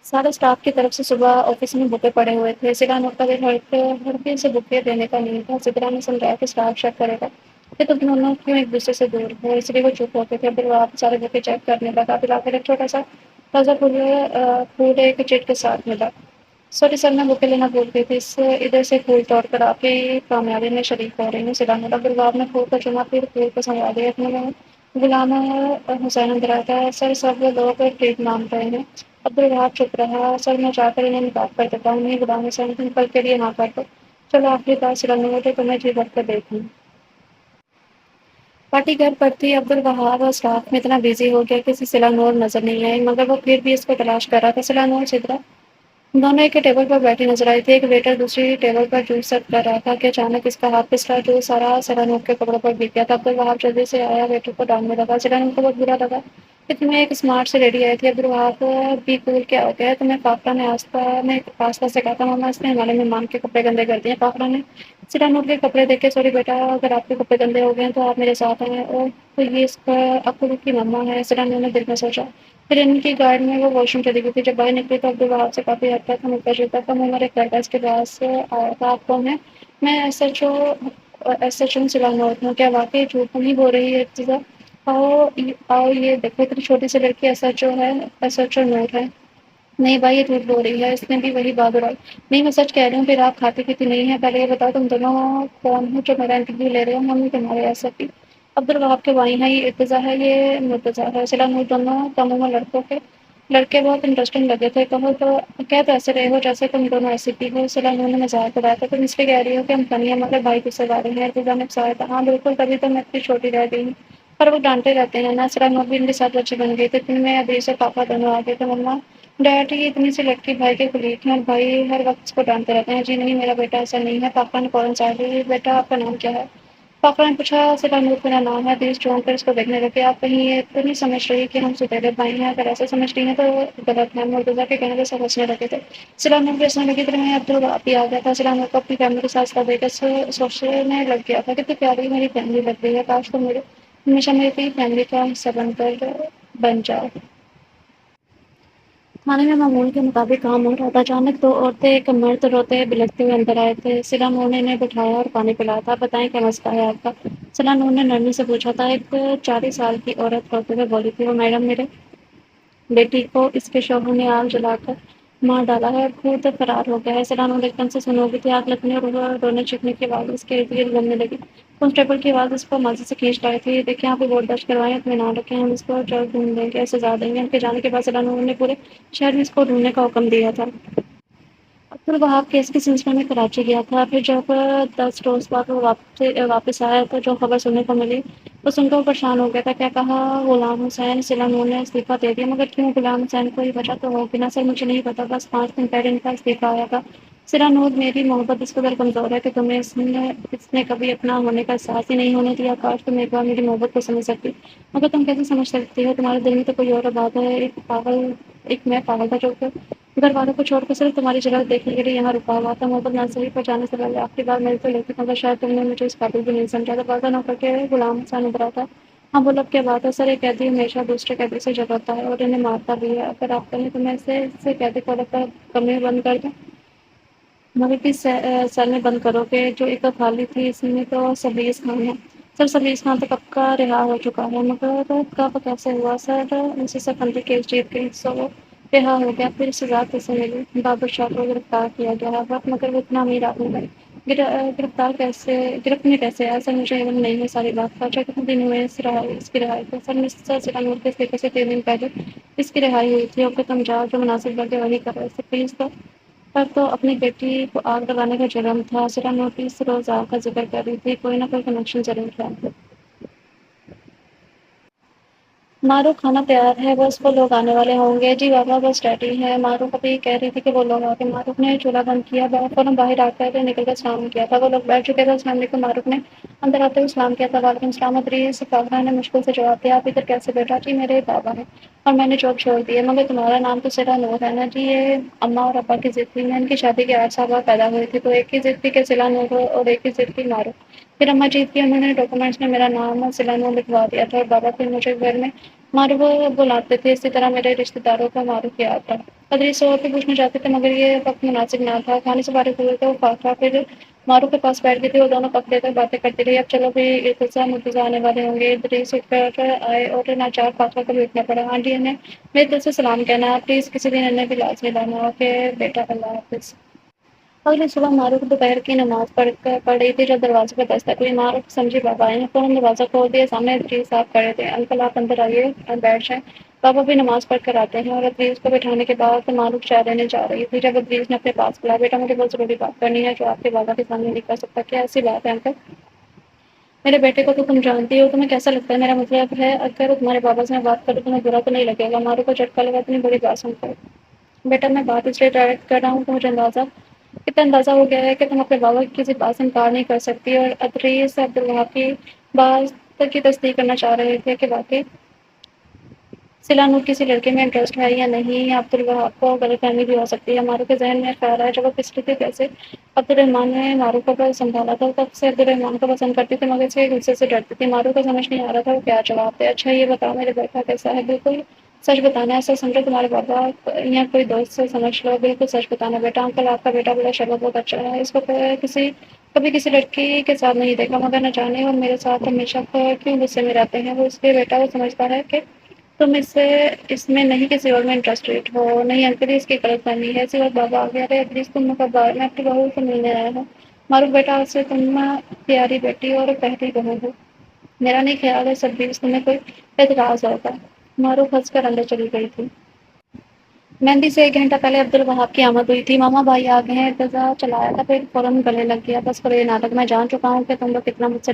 سارے اسٹاف کی طرف سے صبح آفس میں بکے پڑے ہوئے تھے، سیلا نوٹ کا دل ہڑکے سے بکے دینے کا نہیں تھا۔ سدرا نے سمجھایا کہ اسٹاف شک کرے گا کہ تم دونوں کیوں ایک دوسرے سے دور ہو، اس لیے وہ چپ ہوتے تھے۔ عبدالوہاب سارے بکے چیک کرنے لگا، پھر آخر ایک چھوٹا سا تازہ پھول ایک چٹ کے ساتھ ملا۔ سوری سر، میں بکے لینا بھول گئی تھی، ادھر سے پھول توڑ کر آپ کی کامیابی میں شریک ہو رہی ہوں۔ سیلا نے عبدالوہاب نے پھول کو چنا، پھر پھول کو سنبھال لیا، اتنے میں غلام حسین اندر آیا تھا۔ سر سب لوگ ٹریٹ مانگ رہے ہیں۔ عبدالوہاب چپ رہا، سر میں جا کر انہیں نکات کر دیتا ہوں، نہیں غلام حسین تم کل کے لیے نہ کر دو، چلو آخری بار سیلانیوں نے تمہیں جی بھر کر دیکھوں۔ پارٹی گھر پر تھی، عبدالوہاب اور اسٹاف میں اتنا بزی ہو گیا کہ کسی سیلا نور نظر نہیں آئی، مگر وہ پھر بھی اس کو تلاش کر رہا تھا۔ سیلا نور سدرا دونوں ایک ٹیبل پر بیٹھی نظر آئی تھی، ایک ویٹر دوسری ٹیبل پر جوس سرو کر رہا تھا کہ اچانک اس کا ہاتھ پھسلا جو سارا سیلا نور کے کپڑوں پر گر گیا تھا۔ عبدالوہاب جلدی سے آیا، ویٹر کو ڈانٹنے لگا، سیلا نور کو بہت برا لگا کہ تمہیں ایک اسمارٹ سے لیڈی آئی تھی۔ عبدالوہاب بھی کول کیا ہو گیا ہے، تمہیں فاقرہ نے آستہ سے کہا تھا مما اس نے ہمارے مہمان کے کپڑے گندے کر دیے۔ فاقرہ نے سیلا نور کے کپڑے دیکھے، سوری بیٹا، اگر آپ کے کپڑے گندے ہو گئے ہیں تو آپ میرے ساتھ آئیں، اور تو یہ اس کا اپو کی مما ہے، سیلا نور نے دل میں سوچا۔ پھر ان کی گارڈ میں وہ واش روم چلی گئی تھی، جب باہر نکلی تو عبدالوہاب سے کافی حد تک ملتا جلتا تھا۔ عمر ایک لڑکا اس کے پاس آیا تھا، آپ کون ہیں؟ میں ایس ایچ او سیلا نور ہوں۔ کیا واقعی جھوٹ نہیں بول رہی ہے ارتضیٰ؟ آؤ یہ دیکھو، اتنی چھوٹی سی لڑکی ایس ایچ او ہے، ایس ایچ او نور ہے۔ نہیں بھائی یہ جھوٹ بول رہی ہے، اس نے بھی وہی بات اڑائی۔ نہیں میں سچ کہہ رہی ہوں، پھر آپ کھاتی پیتی نہیں ہے، پہلے یہ بتاؤ تم دونوں کون ہو جو میرا انٹرویو لے رہے ہو؟ ہم تمہارے ایسے بھی عبدالوہاب کے بھائی ہیں، یہ ارتضیٰ ہے، یہ مرتضیٰ ہے۔ سیلا نور دونوں کم عمر لڑکوں کے لڑکے بہت انٹرسٹنگ لگے تھے، کہہ تو ایسے رہے ہو جیسے تم دونوں ایسی بھی ہو۔ سیلا نور نے مذاق اڑایا تھا، تم اس لیے کہہ رہی ہو کہ ہم فنی ہیں مگر بھائی غصے والے ہیں؟ ارتضیٰ نے اکسایا تھا، ہاں بالکل، تبھی تو میں اتنی چھوٹی رہ گئی ہوں، پر وہ ڈانٹتے رہتے ہیں نا۔ سیلا نور بھی ان کے ساتھ اچھی بن گئی تھی، اتنے میں ابھی سے پاپا دونوں آ گئے تھے۔ مما ڈیڈ یہ اتنی سی لڑکی بھائی کے کلیگ ہیں اور بھائی ہر وقت اس کو ڈانٹتے رہتے ہیں۔ جی نہیں میرا بیٹا ایسا نہیں ہے، پاپا نے فوراً سائڈ لی، بیٹا آپ کا نام کیا ہے؟ پاپا نے پوچھا۔ سیلا نور میرا نام ہے۔ حدیث چونک کر اس کو دیکھنے لگے، آپ کہیں یہ تو نہیں سمجھ رہی کہ ہم سپیرے بھائی ہیں؟ اگر ایسا سمجھ رہی ہیں تو غلط ہے۔ مرتضیٰ کے کہنے سے سب ہنسنے لگے تھے، سیلا نور بھی ہنسنے لگی تھی، میں عبدالوہاب بھی آ گیا تھا۔ سیلا نور کو اپنی فیملی کے ساتھ دیکھ کر سوچنے لگ گیا تھا، کتنی پیاری میری فیملی لگ رہی ہے، کاش تم میرے ہمیشہ میری فیملی کا حصہ بن جاؤ۔ کھانے میں معمول کے مطابق کام ہو رہا تھا، اچانک دو عورتیں ایک مرد روتے بلکتے ہوئے اندر آئے تھے۔ سیلا نور نے انہیں بٹھایا اور پانی پلایا تھا۔ بتائیں کیا مسئلہ ہے آپ کا؟ سیلا نور نے نرمی سے پوچھا تھا۔ ایک 40 سال کی عورت روتے ہوئے بولی تھی، وہ میڈم میرے بیٹی کو اس کے شوہر نے آگ جلا کر مار ڈالا ہے، خود فرار ہو گیا ہے۔ سیلا نور ایک دم سے سن ہو گئی تھی، آگ لگنے اور رونے چیخنے کی آواز اس کے ارد گرد گھومنے لگی۔ کانسٹیبل کی آواز اس کو ماضی سے کھینچ لائی تھی، دیکھیں آپ رپورٹ درج کروائیں، اطمینان رکھیں، ہم اس کو جلد ڈھونڈ لیں گے، سزا دیں گے۔ ان کے جانے کے بعد سیلا نور نے پورے شہر میں اس کو ڈھونڈنے کا حکم دیا تھا۔ عبدالوہاب کیس کے سلسلے میں کراچی گیا تھا، پھر جب 10 روز بعد وہ واپس آیا تو جو خبر سننے کو ملی وہ سن کر وہ پریشان ہو گیا تھا۔ کیا کہا غلام حسین؟ سیلا نور نے استعفیٰ دے دیا، مگر کیوں؟ غلام حسین کوئی وجہ تو ہوگی نا؟ سر مجھے نہیں پتا، بس 5 دن پہلے ان کا استعفیٰ آیا تھا۔ سیلا نور میری محبت اس قدر کمزور ہے کہ تمہیں اس نے کبھی اپنا ہونے کا احساس ہی نہیں ہونے دیا، کاش تم ایک بار میری محبت کو سمجھ سکتی، مگر تم کیسے سمجھ سکتی ہو؟ تمہارے دل میں تو کوئی اور بات ہے۔ ایک میں پاگل تھا جو کہ گھر والوں کو چھوڑ کر صرف تمہاری جگہ دیکھنے کے لیے یہاں رکا ہوا تھا۔ محبت نرسری پر جانے سے پہلے آخری بار مل تو لیتی، مگر شاید تم نے مجھے اس قابل بھی نہیں سمجھا تھا۔ بازا نہ کر کے غلام حسین ابھرا تھا، ہاں وہ لوگ کیا بات ہے سر، ایک قیدی ہمیشہ دوسرے قیدی سے جھگڑتا ہے اور انہیں مارتا بھی ہے، اگر آپ کہیں تو میں سے قیدی کو لگتا کمرے بند کر دیں، مگر کس سر نے بند کرو کہ جو ایک خالی تھی اس میں تو سبیز خان ہے۔ سر سبیز خان تو کب کا رہا ہو چکا ہے، مگر کب کیسے ہوا سر؟ 1997 کیس جیت گئی سو وہ رہا ہو گیا، پھر سزا کیسے ملی؟ بابر شاہ کو گرفتار کیا گیا وقت، مگر وہ اتنا امیر آدمی بنے گرفت میں کیسے آیا سر؟ مجھے علم نہیں ہے ساری بات کا، کتنے دن ہوئے اس کی رہائی کو؟ سر مسٹر سیلانور کے استعفے سے 3 دن پہلے اس کی رہائی ہوئی تھی، اور کہ تم جاؤ جو مناسب لگے وہی کر رہے تھے پلیز تو پر تو اپنی بیٹی کو آگ لگانے کا جرم تھا۔ سیلانور 30 روز آگ کا ذکر کر رہی تھی، کوئی نہ کوئی کنیکشن ضرور تھا۔ مارو کھانا تیار ہے، بس وہ لوگ آنے والے ہوں گے۔ جی بابا بس ریڈی ہے۔ مارو کبھی کہہ رہی تھی کہ وہ لوگ آگے۔ معروف نے چولہا بند کیا، فوراً باہر آ کر نکل کر سلام کیا تھا۔ وہ لوگ بیٹھ چکے تھے، السلام علیکم۔ معروف نے اندر آتے ہوئے سلام کیا تھا۔ وعلیکم السلام ادریس۔ فاخرہ نے مشکل سے جواب دیا، آپ ادھر کیسے بیٹھا؟ جی میرے بابا ہیں اور میں نے جاب چھوڑ دی ہے، مگر تمہارا نام تو سیلا نور ہے نا؟ جی یہ اماں اور ابا کی ضد تھی، میں ان کی شادی کے 8 سال بعد پیدا ہوئی تھی، تو ایک کی ضد تھی کہ سیلا نور ہو اور ایک کی ضد تھی مارو۔ پھر اماں جیت کی، انہوں نے ڈاکومنٹس میں میرا نام سیلا نور لکھوا دیا تھا، اور بابا پھر مجھے گھر میں مارو بلاتے تھے، اسی طرح میرے رشتے داروں کو مارو کیا تھا۔ ادریس اور بھی پوچھنا چاہتے تھے مگر یہ وقت مناسب نہ تھا۔ کھانے سے فارغ ہوئے تو فاخرہ پھر مارو کے پاس بیٹھ گئی تھی، وہ دونوں پک لے کر باتیں کرتی رہی۔ اب چلو بھی مرتضیٰ آنے والے ہوں گے۔ ادریس اٹھ کر آئے اور ناچار فاخرہ کو بیٹھنا پڑا۔ ہاں جی انہیں میری طرف سے سلام کہنا، پلیز کسی دن انہیں بھی لازمی لانا۔ اوکے بیٹا، اللہ حافظ۔ اگلی صبح معروف دوپہر کی نماز پڑھ رہی تھی جب دروازے پر دستک ہوئی۔ معروف سمجھی بابا آئے ہیں، فوراً دروازہ کھول دیا۔ سامنے ادریس صاحب کھڑے تھے۔ انکل آپ اندر آئیے اور بیٹھ جائیں، بابا بھی نماز پڑھ کر آتے ہیں۔ اور ادریس کو بٹھانے کے بعد معروف چائے لینے جا رہی تھی جب ادریس نے اپنے پاس بلایا، بیٹا مجھے بہت ضروری بات کرنی ہے جو آپ کے بابا کے سامنے نہیں کر سکتا۔ کیا ایسی بات ہے انکل؟ میرے بیٹے کو تو تم جانتی ہو، تمہیں کیسا لگتا ہے؟ میرا مطلب ہے اگر تمہارے بابا سے میں بات کروں تمہیں برا تو نہیں لگے گا؟ معروف کو جھٹکا لگا، اتنی بڑی بات سن کر۔ بیٹا میں بات اس لیے ڈائریکٹ کر رہا ہوں کہ مجھے اتنا اندازہ ہو گیا ہے کہ تم اپنے بابا کی کسی بات سے انکار نہیں کر سکتی۔ اور ادریس عبدالوہاب کی بات کی تصدیق کرنا چاہ رہے تھے کہ واقعی سیلا نور کسی لڑکے میں انٹرسٹ ہے یا نہیں۔ عبدالوہاب کو غلط فہمی بھی ہو سکتی ہے۔ معروف کے ذہن میں خیال ہے جب وہ پچھلی تھی کیسے عبدالرحمن نے معروف کو سنبھالا تھا، تب سے عبدالرحمن کو پسند کرتی تھی مگر اس کے غصے سے ڈرتی تھی۔ معروف کو سمجھ نہیں آ رہا تھا وہ کیا جواب دے۔ اچھا یہ بتاؤ میرے بیٹا کیسا ہے؟ بالکل سچ بتانا، ایسا سمجھو تمہارے بابا یا کوئی دوست سے سمجھ لو، بالکل سچ بتانا بیٹا۔ انکل آپ کا بیٹا بڑا شربت بہت اچھا ہے، اس کو کبھی کسی لڑکی کے ساتھ نہیں دیکھا مگر نہ جانے اور میرے ساتھ ہمیشہ کیوں غصے میں رہتے ہیں وہ اس لیے بیٹا وہ سمجھتا ہے کہ تم اس میں نہیں کسی اور میں انٹرسٹیڈ ہو۔ نہیں انکل اس کی غلط فہمی ہے، اسی وقت بابا آ گیا۔ ارے ادریس تم کب آئے؟ میں اپنی بہو سے ملنے آیا ہوں۔ معروف بیٹا آج سے تم پیاری بیٹی اور پہلی بہو ہو، میرا نہیں خیال ہے سبریز تمہیں کوئی اعتراض ہوگا۔ معروف ہنس کر اندر چلی گئی تھی۔ مہندی سے 1 گھنٹہ پہلے عبدالوہاب کی آمد ہوئی تھی۔ ماما بھائی آ گئے ہیں، ارتضیٰ چلایا تھا، پھر فوراً گلے لگ گیا۔ بس کرو یہ ناٹک، میں جان چکا ہوں کہ تم لوگ کتنا مجھ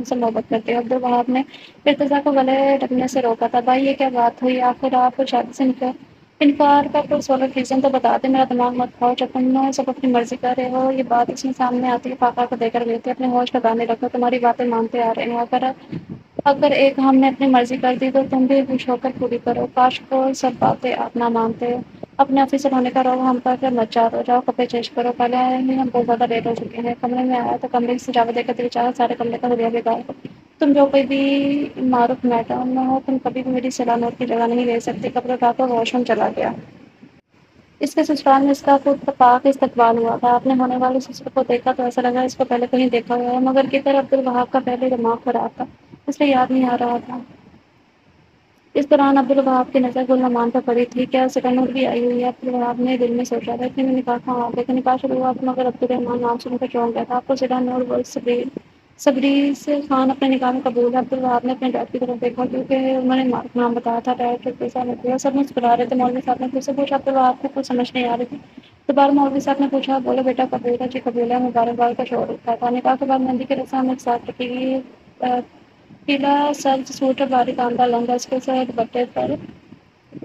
سے محبت کرتے ہو۔ عبدالوہاب نے ارتضیٰ کو گلے لگنے سے روکا تھا۔ بھائی یہ کیا بات ہوئی؟ آخر آپ شادی سے انکار کا کوئی سالڈ ریزن تو بتا دیں، میرا دماغ مت کھاؤ۔ جب تم سب اپنی مرضی کر رہے ہو یہ بات اس میں سامنے آتی ہے۔ فاقہ کو دے کر گئی تھی، اپنے ہوش ٹھکانے رکھو، تمہاری باتیں مانتے آ رہے ہیں، اگر ایک ہم نے اپنی مرضی کر دی تو تم بھی خوش ہو کر پوری کرو۔ کاش کو سب باتیں آپ نہ مانتے، اپنے آفیسر ہونے کا رو ہم پر مت چاہو، جاؤ کپڑے چینج کرو، پہلے ہی ہم بہت زیادہ لیٹ ہو چکے ہیں۔ کمرے میں آیا تو کمرے کی سجاوٹ دیکھ کر دل چاہا سارے کمرے کا حلیہ بگاڑ دو۔ تم جو کوئی بھی معروف میڈم ہو، تم کبھی بھی میری سیلا نور کی جگہ نہیں لے سکتی۔ کپڑے اٹھا کر واش روم چلا گیا۔ اس کے سسرال میں اس کا خود پاک استقبال ہوا تھا۔ آپ نے ہونے والے سسر کو دیکھا تو ایسا لگا اس کو پہلے کہیں دیکھا ہوا ہے، مگر کدھر؟ عبدالوہاب کا پہلے دماغ خراب تھا، اس لیے یاد نہیں آ رہا تھا۔ اس دوران عبدالوہاب کی نظر گلنمان پر پڑی تھی۔ کیا سیلا نور بھی آئی ہوئی ہے؟ عبدالوہاب نے دل میں سوچا تھا۔ اتنے میں نکاح کا ہاں دیکھا، نکاح شروع ہوا تھا مگر عبدالرحمن نام سن کر چونک گیا تھا۔ آپ کو سیلا نور سبریز خان اپنے نکاح میں قبول ہے؟ عبدالوہاب نے اپنے ڈیڈ کی طرف دیکھا کیونکہ انہوں نے معروف نام بتایا تھا۔ ڈیڈ کے سامنے پورا سب مسکرا رہے تھے۔ مولوی صاحب نے پھر سے پوچھا، عبدالوہاب کو کچھ سمجھ نہیں آ رہی تھی۔ دوبارہ مولوی صاحب نے پوچھا، بولو بیٹا قبول ہے؟ جی قبول ہے، مبارکباد کا شور اٹھا تھا۔ نکاح کے بعد مہندی کی رسم ایک ساتھ رکھی گئی۔ پیلا سبز سوٹ اور باریک کام کا لہنگا، اس کے ساتھ دوپٹے پر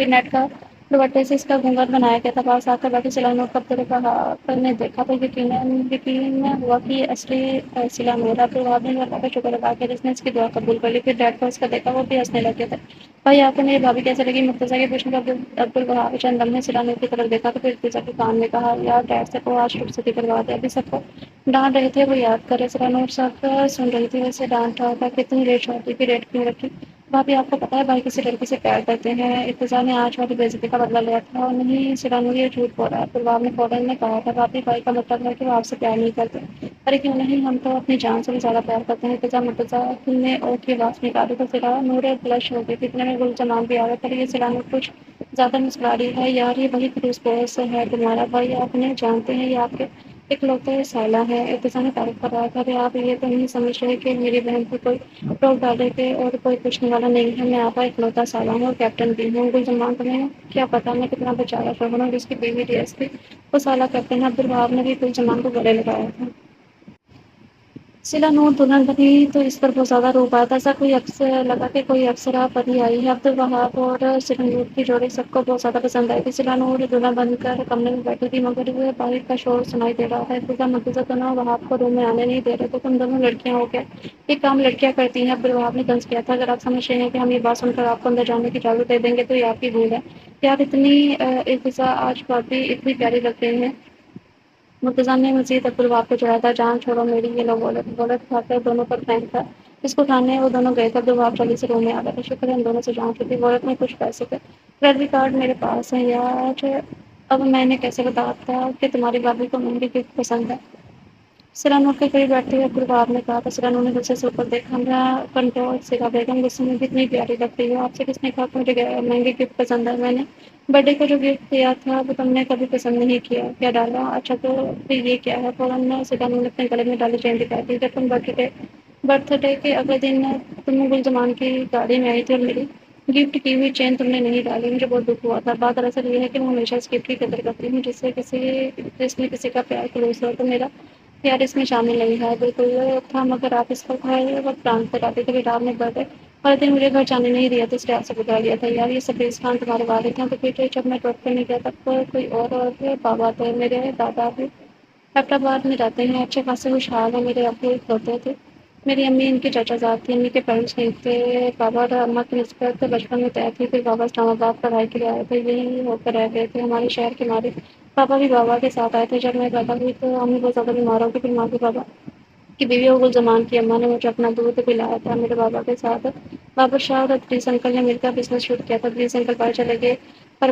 نیٹ کا دوپٹے سے اس کا گھونگھٹ بنایا گیا تھا۔ پاس آ کر بیٹھی سیلا نور کو عبدالوہاب نے دیکھا تو یقین ہوا کہ یہ اصلی سیلا نور ہے۔ عبدالوہاب نے اللہ کا شکر ادا کیا جس نے اس کی دعا قبول کر لی۔ پھر ڈیڈ کو اس کا دیکھا، وہ بھی ہنسنے لگے تھے۔ بھائی آپ کو میری بھابھی کیسے لگی؟ مرتضیٰ کے پوچھنے پر عبدالوہاب چند لمحے سیلانیوں کی طرف دیکھا تو پھر ارتجا کے کان میں کہا، یار ڈیڈ سے کو آج رخصتی کروا دے، ابھی سب کو ڈانٹ رہے تھے وہ یاد کرے۔ سیلانور سب سن رہی تھی، ویسے ڈانٹ رہا تھا، کتنی لیٹ شادی کی ڈیٹ کیوں رکھی؟ بھابھی آپ کو پتا ہے بھائی کسی لڑکی سے پیار کرتے ہیں؟ ارتجا نے آج والی بے عزتی کا بدلہ لیا تھا۔ اور نہیں سیلانور یہ جھوٹ بول رہا ہے، عبدالوہاب نے فوراً نے کہا تھا، بھابھی بھائی کا مطلب ہے کہ وہ آپ سے پیار نہیں کرتے؟ ارے کیوں نہیں، ہم تو اپنی جان سے بھی زیادہ پیار کرتے ہیں۔ ارتجا مرتضیٰ نے او کی آواز نکالی تو سیلانور بلش ہو گئی، اتنے میں گلزمان بھی آ گیا۔ پر یہ سیلانور کچھ زیادہ مسکرا رہی ہے، یار یہ وہی خلوص بوس ہے تمہارا بھائی، آپ انہیں جانتے ہیں، یہ آپ کے اکلوتے سالہ ہے۔ ارتجا نے تعریف کر رہا تھا، ارے آپ یہ تو نہیں سمجھ رہے کہ میری بہن کو کوئی ٹوک ڈالے کے اور کوئی پوچھنے والا نہیں ہے، میں آپ کا اکلوتا سالہ ہوں اور کیپٹن بھی ہوں۔ گلزمان تمہیں کیا پتا میں کتنا بیچارہ شوہر ہوں جس کی بیوی ڈی ایس پی کو سالہ کرتے ہیں؟ عبدالوہاب نے بھی گلزمان کو گلے لگایا تھا۔ سیلانور دلہن بنی تو اس پر بہت زیادہ رو پایا تھا، ایسا کوئی افسر لگا کہ کوئی افسرا پری آئی ہے۔ عبدالوہاب اور سیلانور کی جوڑی سب کو بہت زیادہ پسند آئی تھی۔ سیلانور دلہن بن کر کمرے میں بیٹھی تھی مگر باہر کا شور سنائی دے رہا تھا۔ ارتجا مرتضیٰ دونوں وہاب کو روم میں آنے نہیں دے رہے تھے، تم دونوں لڑکیاں ہو کیا؟ یہ کام لڑکیاں کرتی ہیں؟ عبدالوہاب نے طنز کیا تھا، اگر آپ سمجھ رہے ہیں کہ ہم یہ بات سن کر آپ کو اندر جانے کی اجازت دے دیں گے تو یہ آپ کی بھول ہے۔ یار اتنی ارتجا آج بھابی اتنی پیاری لگ رہی ہیں۔ مرتضیٰ نے مزید عبدالوہاب کو چڑھایا تھا، جان چھوڑو میری، یہ لو والٹ اٹھا کر دونوں پر پھینک تھا۔ اس کو اٹھانے وہ دونوں گئے تھے، عبدالوہاب جلدی سے روم میں آ گیا تھا، شکر ہے ہم دونوں سے جان چھوٹی۔ والٹ میں کچھ پیسے تھے، کریڈٹ کارڈ میرے پاس ہے یار، اب میں انہیں کیسے بتاتا کہ تمہاری بھابھی کو مہنگی گفٹ پسند ہے؟ سیلانور کے قریب بیٹھتے ہوئے عبدالوہاب نے کہا تھا۔ سیلانور نے غصے سے اوپر دیکھا، میرا کنٹرول سکھا بیگم، غصے میں بھی اتنی پیاری لگتی ہے، آپ سے کس نے کہا کہ مجھے مہنگی گفٹ پسند ہے؟ میں نے برتھ ڈے کو جو گفٹ دیا تھا وہ تم نے کبھی پسند نہیں کیا کیا ڈالا؟ اچھا تو پھر یہ کیا ہے؟ فوراً سیلانور نے اپنے گلے میں ڈالی چین دکھائی تھی، جب تم برتھ ڈے کے اگلے دن تم گلزمان کی گاڑی میں آئی تھی اور میری گفٹ کی ہوئی چین تم نے نہیں ڈالی، مجھے بہت دکھ ہوا تھا۔ بات دراصل یہ ہے کہ میں ہمیشہ اس گفٹ کی قدر کرتی ہوں، جس میں کسی کا پیار خلوص ہو، تو میرا پیار اس میں شامل نہیں ہے۔ بالکل تھا مگر آپ اس پر ہر وقت پرانت کراتے تھے کہ آپ نے برتھ ڈے والے دن مجھے گھر جانے نہیں دیا تو اس لحاظ سے بتا دیا تھا۔ یار یہ سبریز خان تمہارے والد ہیں؟ تو پھر جب میں ڈاکٹر نہیں گیا تب کوئی اور بابا تھے، میرے دادا بھی آباد میں رہتے ہیں، اچھے خاصے خوشحال ہیں، میرے ابو ایک ہوتے تھے، میری امی ان کی چاچا زاد تھی، امی کے پیرنٹس نہیں تھے، بابا اور اماں کی نسبت بچپن میں طے تھی، پھر بابا اسلام آباد پڑھائی کے لیے آئے تھے، یہی ہو کر رہ گئے تھے ہمارے شہر کے مارے۔ پاپا بھی بابا کے ساتھ آئے تھے، جب میں پیدا ہوئی تو امی بہت زیادہ بیمار ہو گئی، پھر ماں کے بابا کی بیوی وہ زمان کی اماں نے مجھے اپنا دودھ پلایا تھا میرے بابا کے ساتھ۔ بابر شاہ اور ادریس انکل نے مل کر بزنس شروع کیا تھا، ادریس انکل باہر چلے گئے پر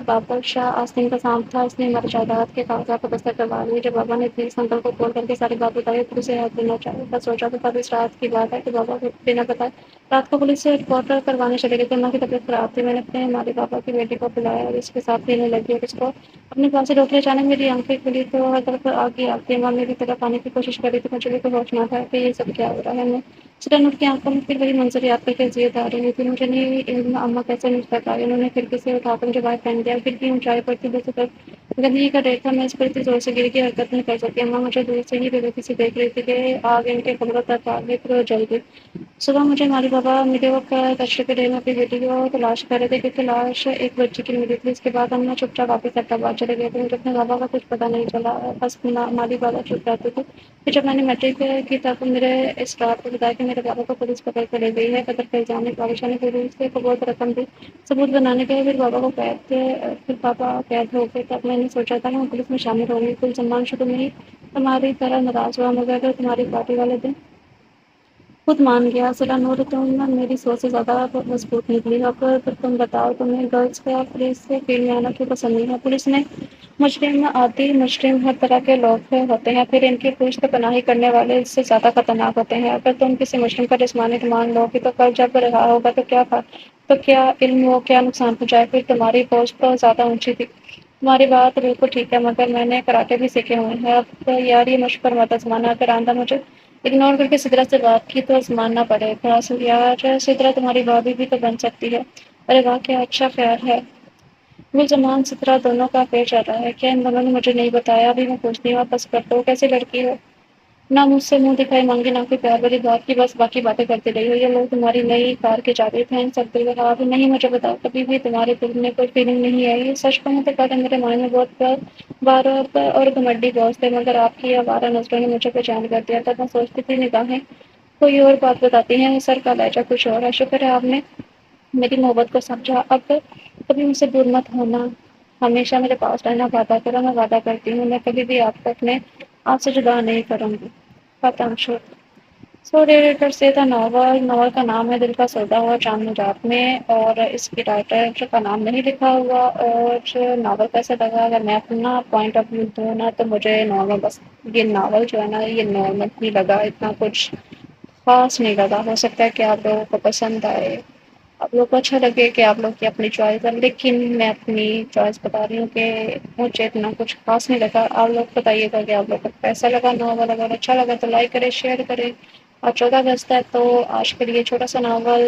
بابر شاہ آستین کا سانپ تھا، اس نے ہماری جائیداد کے کاغذات کو دستخط کروا لیے۔ جب بابا نے ادریس انکل کو کال کر کے ساری بات بتائی، پھر اسے یاد دینا چاہا تھا، سوچا تو تب اس رات کی بات ہے کہ بابا کو بنا بتائے رات کو پولیس سے رپورٹ کروانے چلے گئے تھے، اماں کی طبیعت خراب تھی، میں نے اپنے ہمارے بابا کی بیٹی کو بلایا اور اس کے ساتھ پینے لگی اور اس کو اپنے پاس سے روک لیا۔ اچانک میری آنکھیں کھلی تو ہر طرف آگ ہی آگ تھی، اماں میری طرف آنے کی کوشش کر رہی تھی، مجھے بھی کوئی ہوش نہ تھا کہ یہ سب کیا ہو رہا ہے۔ میں سیلانور کی آنکھوں میں پھر وہی منظر یاد کر کے اذیت آ رہی تھی، مجھے نہیں علم اماں کیسے مجھ تک آئی، انہوں نے کھڑکی سے اٹھا کر مجھے باہر پھینک دیا، کھڑکی اونچائی پر تھی، دوسری طرف گندگی کا ڈھیر تھا، میں اس پر اتنی زور سے گری کہ حرکت نہیں کر سکی، اماں مجھے دور سے ہی بے بسی سے دیکھ رہی تھی کہ آگ ان کے کمروں تک آ گئی، پھر وہ جل گئی۔ صبح مجھے ہمارے بابا ملے، وہ کچرے کے ڈھیر میں اپنی بیٹی کو تلاش کر رہے تھے کیونکہ لاش ایک بچی کی ملی تھی۔ اس کے بعد ہم نے چپ چاپ واپس حیدرآباد چلے گئے تھے، مجھے اپنے بابا کا کچھ پتہ نہیں چلا، بس ہماری بابا چپ رہتے تھے۔ پھر جب میں نے میٹرک کی تب میرے اسٹاف کو بتایا کہ میرے بابا کو پولیس پکڑ کر لے گئی ہے، قدر کے الزام میں بادشاہ نے پولیس سے بہت رقم دی ثبوت بنانے کے، پھر بابا کو پھر پاپا قید ہو گئے، تب میں نے سوچا تھا کہ میں پولیس میں شامل ہوں گی، کل سلمان شروع میں ہی تمہاری طرح ناراض ہوا مگر تمہاری پارٹی والے دن خود مان گیا۔ سیلانور تم میری سوچ سے زیادہ مضبوط نکلی، اب تم بتاؤ تمہیں گرلز کا پولیس سے فیلڈ میں آنا کیوں پسند نہیں ہے؟ پولیس میں مجرم عادی مجرم ہر طرح کے لوگ ہوتے ہیں، پھر ان کی پوچھ پناہی کرنے والے اس سے زیادہ خطرناک ہوتے ہیں، اگر تم کسی مجرم کا جسمانی ریمانڈ لو گی تو کل جب رہا ہوگا تو کیا علم ہو کیا نقصان پہنچائے، پھر تمہاری پوسٹ تو زیادہ اونچی تھی۔ تمہاری بات بالکل ٹھیک ہے مگر میں نے کراٹے بھی سیکھے ہوئے ہیں، اب یار یہ مجھ پر مت آزمانا، اگر آئندہ مجھے اگنور کر کے سدرا سے بات کی تو آزمانا پڑے گا۔ یار سدرا تمہاری بھابھی بھی تو بن سکتی ہے، ارے واہ کیا اچھا خیال ہے۔ گلزمان سترا دونوں کا افیئر چل رہا ہے کیا؟ ان دونوں نے مجھے نہیں بتایا، ابھی میں پوچھتی ہوں، آپ بس کر دو، کیسی لڑکی ہو؟ نہ مجھ سے منہ دکھائی مانگی نہ کوئی پیار والی بات کی، بس باقی باتیں کرتے رہی ہو، یہ لوگ تمہاری نئی کار کے جاوید ہیں، سب عبدالوہاب نہیں، مجھے بتاؤ کبھی بھی تمہارے دل میں کوئی فیلنگ نہیں آئی؟ سچ کہوں تو پہلے میرے مائنڈ میں بہت بار اور گھمنڈی باز تھے مگر آپ کی آوارہ نظروں نے مجھے بےچین کر دیا، تب میں سوچتی تھی نگاہیں کوئی اور بات بتاتی ہیں، سر کا لہجہ کچھ اور ہے۔ شکر ہے آپ نے میری محبت کو سمجھا، اب کبھی مجھ سے دور مت ہونا، ہمیشہ میرے پاس رہنا، وعدہ کرو، میں وعدہ کرتی ہوں میں کبھی بھی آپ کو اپنے آپ سے جدا نہیں کروں گی. ختم شد. سو ریڈیٹر سے تھا ناول کا نام ہے دل کا سودا ہوا چاند نجات میں، اور اس کی رائٹر کا نام نہیں لکھا ہوا. اور ناول کیسے لگا، اگر میں اپنا پوائنٹ آف ویو دوں نا تو مجھے نارمل، بس یہ ناول جو ہے نا یہ نارمل ہی لگا، اتنا کچھ خاص نہیں لگا. ہو سکتا ہے کہ آپ لوگوں کو پسند آئے، آپ لوگ کو اچھا لگے کہ آپ لوگ کی اپنی چوائس ہے، لیکن میں اپنی چوائس بتا رہی ہوں کہ مجھے اتنا کچھ خاص نہیں لگا. آپ لوگ بتائیے گا کہ آپ لوگ کو کیسا لگا ناول، اگر اچھا لگا تو لائک کرے، شیئر کرے. اور 14 اگست ہے تو آج کے لیے چھوٹا سا ناول،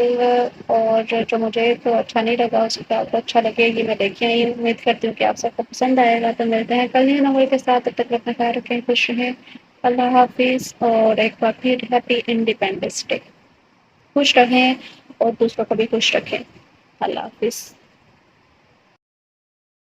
اور جو مجھے تو اچھا نہیں لگا اس کو آپ کو اچھا لگے گی میں دیکھ آئی ہوں. امید کرتی ہوں کہ آپ سب کو پسند آئے گا. تو ملتے ہیں کل ہی ناول کے ساتھ، تب تک اپنا خیال رکھیں، خوش رہیں. اللہ حافظ. اور ایک بار پھر ہیپی انڈیپینڈنس ڈے. خوش رہیں اور دوسروں کو بھی خوش رکھیں. اللہ حافظ.